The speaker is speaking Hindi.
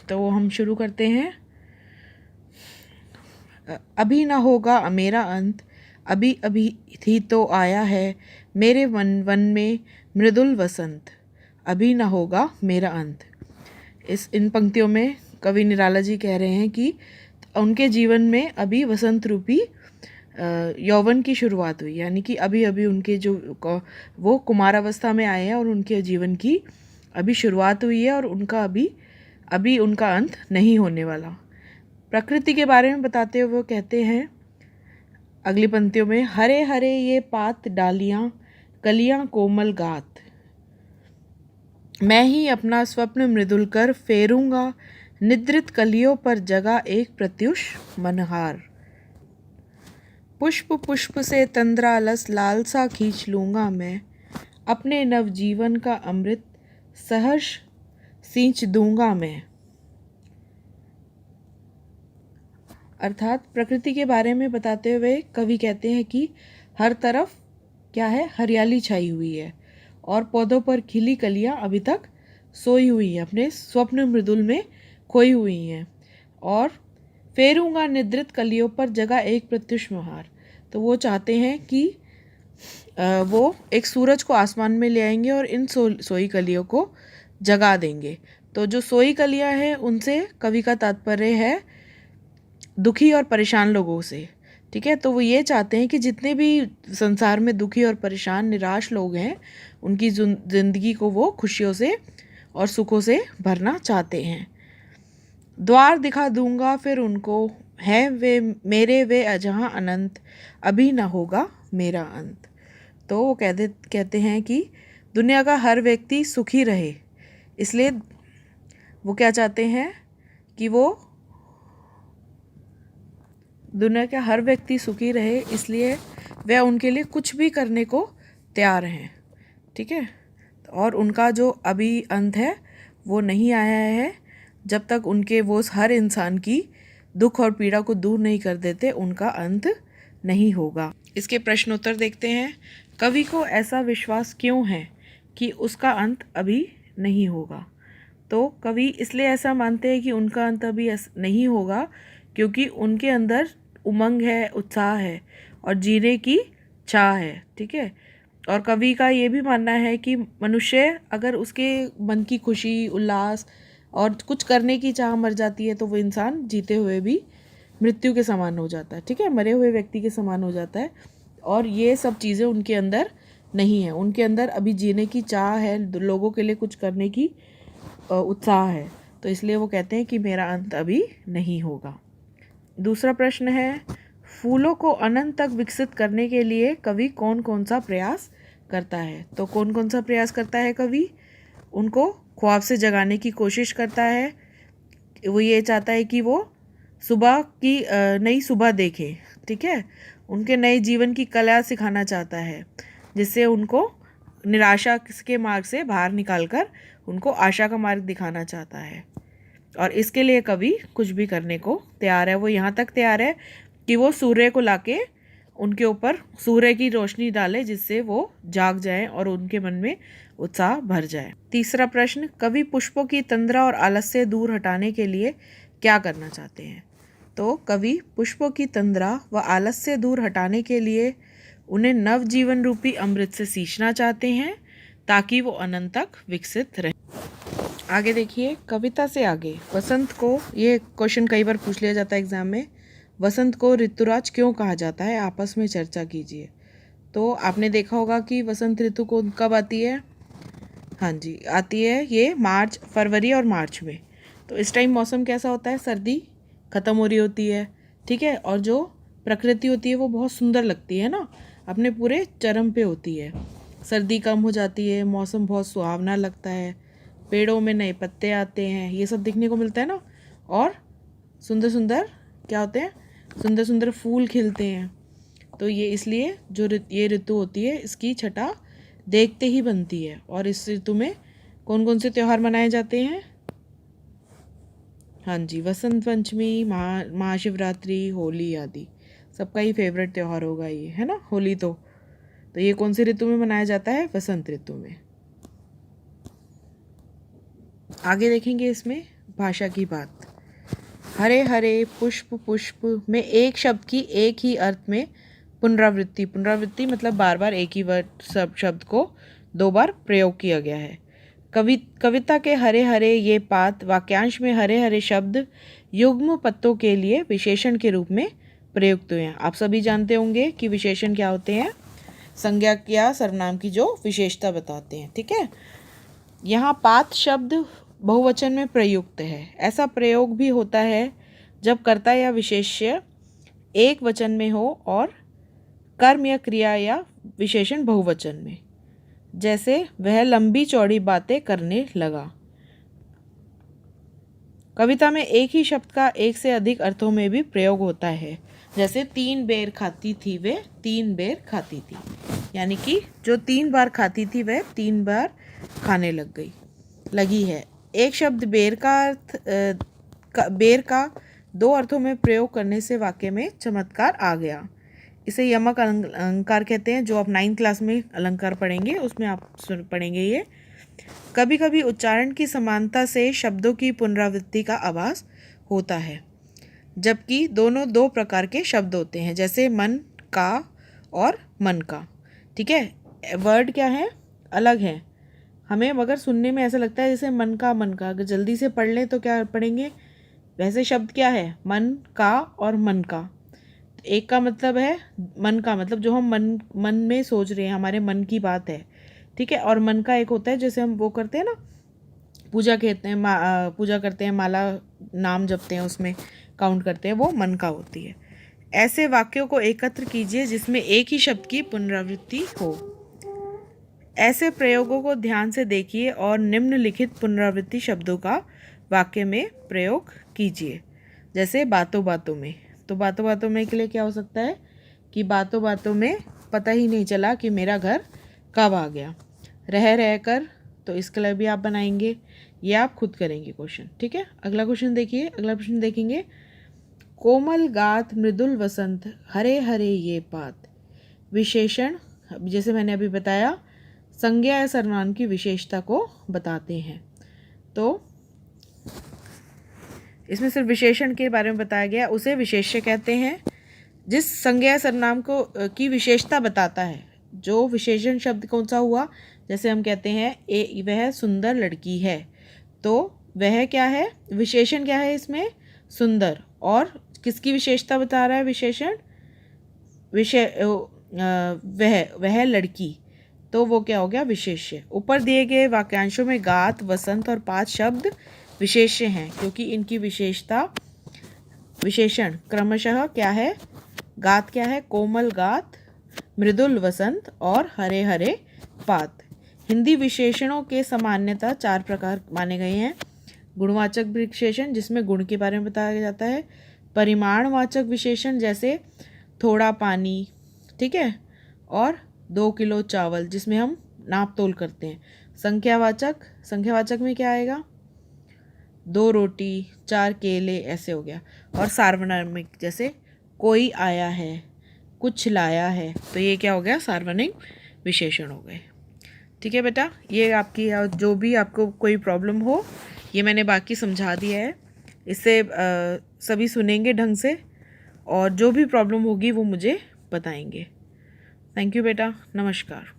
तो हम शुरू करते हैं। अभी ना होगा मेरा अंत, अभी अभी ही तो आया है मेरे वन वन में मृदुल वसंत, अभी ना होगा मेरा अंत। इन पंक्तियों में कवि निराला जी कह रहे हैं कि उनके जीवन में अभी वसंत रूपी यौवन की शुरुआत हुई, यानी कि अभी अभी उनके वो कुमारावस्था में आए हैं और उनके जीवन की अभी शुरुआत हुई है और उनका अभी उनका अंत नहीं होने वाला। प्रकृति के बारे में बताते हुए वो कहते हैं अगली पंक्तियों में, हरे हरे ये पात डालियाँ कलियाँ कोमल गात, मैं ही अपना स्वप्न मृदुल कर फेरूंगा निद्रित कलियों पर जगा एक प्रत्युष मनहार। पुष्प पुष्प से तंद्रालस लालसा खींच लूँगा मैं, अपने नवजीवन का अमृत सहर्ष सींच दूंगा मैं। अर्थात प्रकृति के बारे में बताते हुए कवि कहते हैं कि हर तरफ क्या है, हरियाली छाई हुई है और पौधों पर खिली कलियां अभी तक सोई हुई हैं, अपने स्वप्न मृदुल में खोई हुई हैं। और फेरूंगा निद्रित कलियों पर जगह एक प्रत्युष महार, तो वो चाहते हैं कि वो एक सूरज को आसमान में ले आएंगे और इन सोई कलियों को जगा देंगे। तो जो सोई कलियां हैं उनसे कवि का तात्पर्य है दुखी और परेशान लोगों से। ठीक है, तो वो ये चाहते हैं कि जितने भी संसार में दुखी और परेशान निराश लोग हैं उनकी ज़िंदगी को वो खुशियों से और सुखों से भरना चाहते हैं। द्वार दिखा दूंगा फिर उनको, है वे मेरे वे अजहाँ अनंत, अभी न होगा मेरा अंत। तो वो कहते हैं कि दुनिया का हर व्यक्ति सुखी रहे, इसलिए वो क्या चाहते हैं कि वो दुनिया का हर व्यक्ति सुखी रहे, इसलिए वह उनके लिए कुछ भी करने को तैयार हैं। ठीक है, और उनका जो अभी अंत है वो नहीं आया है, जब तक उनके वो हर इंसान की दुख और पीड़ा को दूर नहीं कर देते उनका अंत नहीं होगा। इसके प्रश्नोत्तर देखते हैं। कवि को ऐसा विश्वास क्यों है कि उसका अंत अभी नहीं होगा? तो कवि इसलिए ऐसा मानते हैं कि उनका अंत अभी नहीं होगा क्योंकि उनके अंदर उमंग है, उत्साह है और जीने की चाह है। ठीक है, और कवि का ये भी मानना है कि मनुष्य अगर उसके मन की खुशी, उल्लास और कुछ करने की चाह मर जाती है तो वो इंसान जीते हुए भी मृत्यु के समान हो जाता है। ठीक है, मरे हुए व्यक्ति के समान हो जाता है और ये सब चीज़ें उनके अंदर नहीं है। उनके अंदर अभी जीने की चाह है, लोगों के लिए कुछ करने की उत्साह है, तो इसलिए वो कहते हैं कि मेरा अंत अभी नहीं होगा। दूसरा प्रश्न है, फूलों को अनंत तक विकसित करने के लिए कवि कौन कौन सा प्रयास करता है? तो कौन कौन सा प्रयास करता है कवि? उनको ख्वाब से जगाने की कोशिश करता है। वो ये चाहता है कि वो सुबह की नई सुबह देखें। ठीक है, उनके नए जीवन की कला सिखाना चाहता है, जिससे उनको निराशा के मार्ग से बाहर निकालकर उनको आशा का मार्ग दिखाना चाहता है। और इसके लिए कवि कुछ भी करने को तैयार है। वो यहाँ तक तैयार है कि वो सूर्य को लाके उनके ऊपर सूर्य की रोशनी डाले, जिससे वो जाग जाएं और उनके मन में उत्साह भर जाए। तीसरा प्रश्न, कवि पुष्पों की तंद्रा और आलस्य दूर हटाने के लिए क्या करना चाहते हैं? तो कवि पुष्पों की तंद्रा व आलस्य दूर हटाने के लिए उन्हें नवजीवन रूपी अमृत से सींचना चाहते हैं ताकि वो अनंत तक विकसित रहे। आगे देखिए, कविता से आगे वसंत को, ये क्वेश्चन कई बार पूछ लिया जाता है एग्जाम में, वसंत को ऋतुराज क्यों कहा जाता है? आपस में चर्चा कीजिए। तो आपने देखा होगा कि वसंत ऋतु को कब आती है? हाँ जी, आती है ये फरवरी और मार्च में। तो इस टाइम मौसम कैसा होता है? सर्दी ख़त्म हो रही होती है। ठीक है, और जो प्रकृति होती है वो बहुत सुंदर लगती है ना, अपने पूरे चरम पे होती है। सर्दी कम हो जाती है, मौसम बहुत सुहावना लगता है, पेड़ों में नए पत्ते आते हैं, ये सब देखने को मिलता है ना, और सुंदर सुंदर क्या होते हैं, सुंदर सुंदर फूल खिलते हैं। तो ये इसलिए जो ये ऋतु होती है इसकी छटा देखते ही बनती है। और इस ऋतु में कौन कौन से त्यौहार मनाए जाते हैं? हाँ जी, वसंत पंचमी, महाशिवरात्रि, होली आदि। सबका ही फेवरेट त्यौहार होगा ये, है ना, होली। तो ये कौन सी ऋतु में मनाया जाता है? वसंत ऋतु में। आगे देखेंगे इसमें भाषा की बात। हरे हरे पुष्प पुष्प में एक शब्द की एक ही अर्थ में पुनरावृत्ति, पुनरावृत्ति मतलब बार बार एक ही शब्द को दो बार प्रयोग किया गया है। कविता के हरे हरे ये पात वाक्यांश में हरे हरे शब्द युग्म पत्तों के लिए विशेषण के रूप में प्रयुक्त हुए हैं। आप सभी जानते होंगे कि विशेषण क्या होते हैं, संज्ञा या सर्वनाम की जो विशेषता बताते हैं। ठीक है, यहाँ पात शब्द बहुवचन में प्रयुक्त है। ऐसा प्रयोग भी होता है जब कर्ता या विशेष्य एक वचन में हो और कर्म या क्रिया या विशेषण बहुवचन में। जैसे वह लंबी चौड़ी बातें करने लगा। कविता में एक ही शब्द का एक से अधिक अर्थों में भी प्रयोग होता है। जैसे 3 बेर खाती थी वे 3 बेर खाती थी, यानी कि जो 3 बार खाती थी वह 3 बार खाने लगी है। एक शब्द बेर का 2 अर्थों में प्रयोग करने से वाक्य में चमत्कार आ गया। इसे यमक अलंकार कहते हैं, जो आप 9th क्लास में अलंकार पढ़ेंगे उसमें आप पढ़ेंगे ये। कभी कभी उच्चारण की समानता से शब्दों की पुनरावृत्ति का आभास होता है, जबकि दोनों 2 प्रकार के शब्द होते हैं, जैसे मन का और मन का। ठीक है, वर्ड क्या है, अलग है हमें, मगर सुनने में ऐसा लगता है जैसे मन का। अगर जल्दी से पढ़ लें तो क्या पढ़ेंगे, वैसे शब्द क्या है, मन का और मन का। एक का मतलब है मन का, मतलब जो हम मन में सोच रहे हैं, हमारे मन की बात है। ठीक है, और मन का एक होता है जैसे हम वो करते हैं ना, पूजा कहते हैं, पूजा करते हैं, माला नाम जपते हैं, उसमें काउंट करते हैं, वो मन का होती है। ऐसे वाक्यों को एकत्र कीजिए जिसमें एक ही शब्द की पुनरावृत्ति हो। ऐसे प्रयोगों को ध्यान से देखिए और निम्नलिखित पुनरावृत्ति शब्दों का वाक्य में प्रयोग कीजिए। जैसे बातों बातों में, तो बातों बातों में के लिए क्या हो सकता है कि बातों बातों में पता ही नहीं चला कि मेरा घर कब आ गया। रह रह कर, तो इसके लिए भी आप बनाएंगे, ये आप खुद करेंगे क्वेश्चन। ठीक है, अगला क्वेश्चन देखिए। अगला प्रश्न देखेंगे, कोमल गात मृदुल वसंत हरे हरे ये पात। विशेषण जैसे मैंने अभी बताया संज्ञा या सर्वनाम की विशेषता को बताते हैं। तो इसमें सिर्फ विशेषण के बारे में बताया गया, उसे विशेष्य कहते हैं। जिस संज्ञा या सर्वनाम को की विशेषता बताता है, जो विशेषण शब्द कौन सा हुआ, जैसे हम कहते हैं वह सुंदर लड़की है, तो वह क्या है, विशेषण क्या है इसमें, सुंदर। और किसकी विशेषता बता रहा है विशेषण, वह लड़की, तो वो क्या हो गया, विशेष्य। ऊपर दिए गए वाक्यांशों में गात, वसंत और पात शब्द विशेष्य हैं, क्योंकि इनकी विशेषण क्रमशः क्या है, गात क्या है, कोमल गात, मृदुल वसंत और हरे हरे पात। हिंदी विशेषणों के सामान्यतः 4 प्रकार माने गए हैं। गुणवाचक विशेषण, जिसमें गुण के बारे में बताया जाता है। परिमाणवाचक विशेषण, जैसे थोड़ा पानी, ठीक है, और 2 किलो चावल, जिसमें हम नाप तोल करते हैं। संख्यावाचक में क्या आएगा, 2 रोटी, 4 केले, ऐसे हो गया। और सार्वनामिक, जैसे कोई आया है, कुछ लाया है, तो ये क्या हो गया, सार्वनामिक विशेषण हो गए। ठीक है बेटा, ये आपकी जो भी आपको कोई प्रॉब्लम हो, ये मैंने बाकी समझा दिया है। इससे सभी सुनेंगे ढंग से, और जो भी प्रॉब्लम होगी वो मुझे बताएंगे। थैंक यू बेटा, नमस्कार।